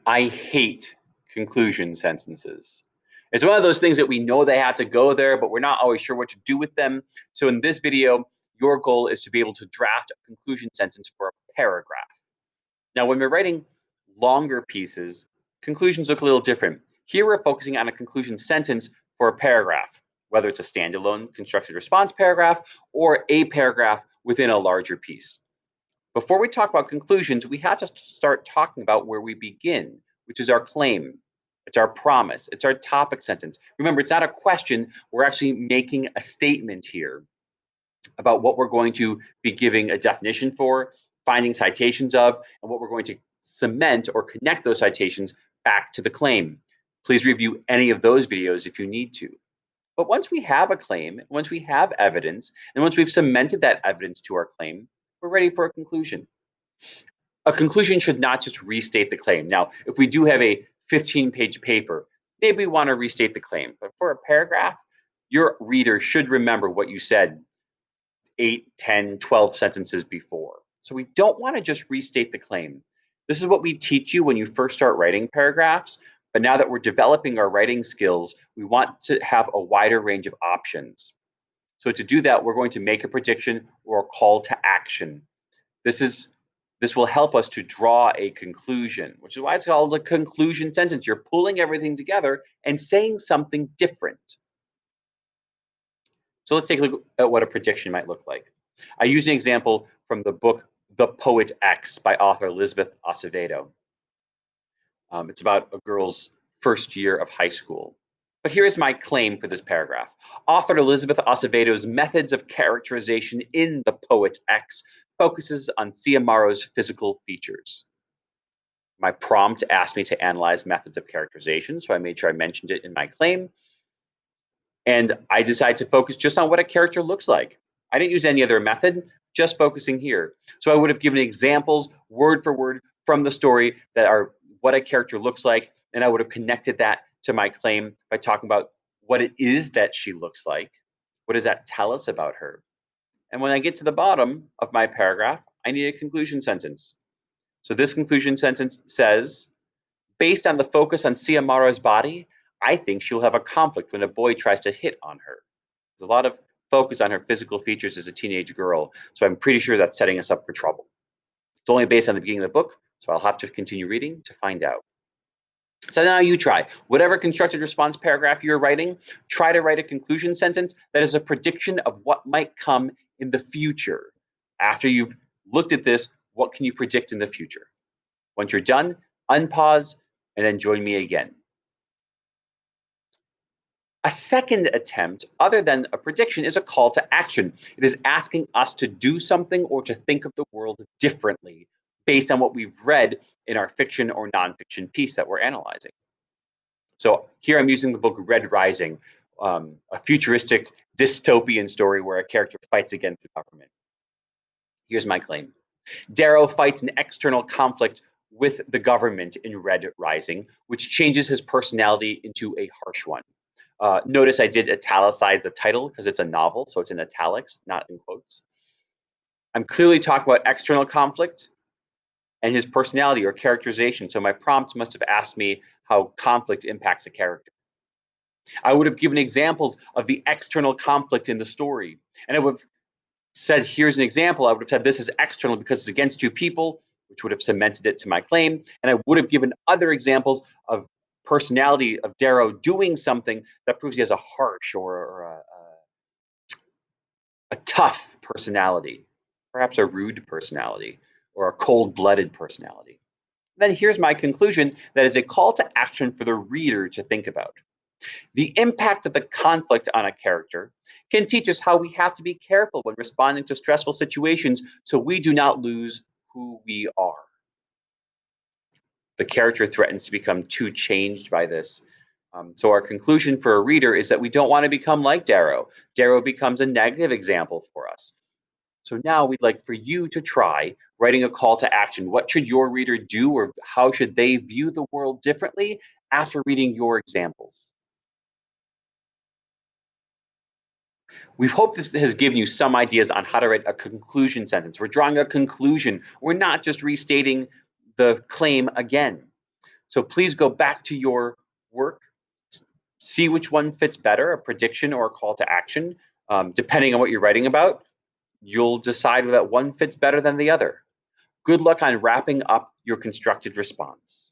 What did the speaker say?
I hate conclusion sentences. It's one of those things that we know they have to go there, but we're not always sure what to do with them. So in this video, your goal is to be able to draft a conclusion sentence for a paragraph. Now, when we're writing longer pieces, conclusions look a little different. Here we're focusing on a conclusion sentence for a paragraph, whether it's a standalone constructed response paragraph or a paragraph within a larger piece. Before we talk about conclusions, we have to start talking about where we begin, which is our claim. It's our promise. It's our topic sentence. Remember, it's not a question. We're actually making a statement here about what we're going to be giving a definition for, finding citations of, and what we're going to cement or connect those citations back to the claim. Please review any of those videos if you need to. But once we have a claim, once we have evidence, and once we've cemented that evidence to our claim, we're ready for a conclusion. A conclusion should not just restate the claim. Now, if we do have a 15-page paper, maybe we want to restate the claim. But for a paragraph, your reader should remember what you said 8, 10, 12 sentences before. So we don't want to just restate the claim. This is what we teach you when you first start writing paragraphs. But now that we're developing our writing skills, we want to have a wider range of options. So to do that, we're going to make a prediction or a call to action. This will help us to draw a conclusion, which is why it's called a conclusion sentence. You're pulling everything together and saying something different. So let's take a look at what a prediction might look like. I used an example from the book The Poet X by author Elizabeth Acevedo. It's about a girl's first year of high school. But here's my claim for this paragraph. Author Elizabeth Acevedo's methods of characterization in The Poet X focuses on Ciamaro's physical features. My prompt asked me to analyze methods of characterization, so I made sure I mentioned it in my claim. And I decided to focus just on what a character looks like. I didn't use any other method, just focusing here. So I would have given examples word for word from the story that are what a character looks like, and I would have connected that to my claim by talking about what it is that she looks like. What does that tell us about her? And when I get to the bottom of my paragraph, I need a conclusion sentence. So this conclusion sentence says, based on the focus on Ciamaro's body, I think she'll have a conflict when a boy tries to hit on her. There's a lot of focus on her physical features as a teenage girl, so I'm pretty sure that's setting us up for trouble. It's only based on the beginning of the book, so I'll have to continue reading to find out. So now you try. Whatever constructed response paragraph you're writing, try to write a conclusion sentence that is a prediction of what might come in the future. After you've looked at this, what can you predict in the future? Once you're done, unpause and then join me again. A second attempt, other than a prediction, is a call to action. It is asking us to do something or to think of the world differently based on what we've read in our fiction or nonfiction piece that we're analyzing. So here I'm using the book Red Rising, a futuristic dystopian story where a character fights against the government. Here's my claim. Darrow fights an external conflict with the government in Red Rising, which changes his personality into a harsh one. Notice I did italicize the title because it's a novel, so it's in italics, not in quotes. I'm clearly talking about external conflict and his personality or characterization, so my prompt must have asked me how conflict impacts a character. I would have given examples of the external conflict in the story, and I would have said, here's an example. I would have said this is external because it's against two people, which would have cemented it to my claim. And I would have given other examples of personality of Darrow doing something that proves he has a harsh or a tough personality, perhaps a rude personality or a cold-blooded personality. Then here's my conclusion that is a call to action for the reader to think about. The impact of the conflict on a character can teach us how we have to be careful when responding to stressful situations so we do not lose who we are. The character threatens to become too changed by this. So our conclusion for a reader is that we don't want to become like Darrow. Darrow becomes a negative example for us. So now we'd like for you to try writing a call to action. What should your reader do, or how should they view the world differently after reading your examples? We hope this has given you some ideas on how to write a conclusion sentence. We're drawing a conclusion. We're not just restating the claim again. So please go back to your work, see which one fits better, a prediction or a call to action. Depending on what you're writing about, you'll decide that one fits better than the other. Good luck on wrapping up your constructed response.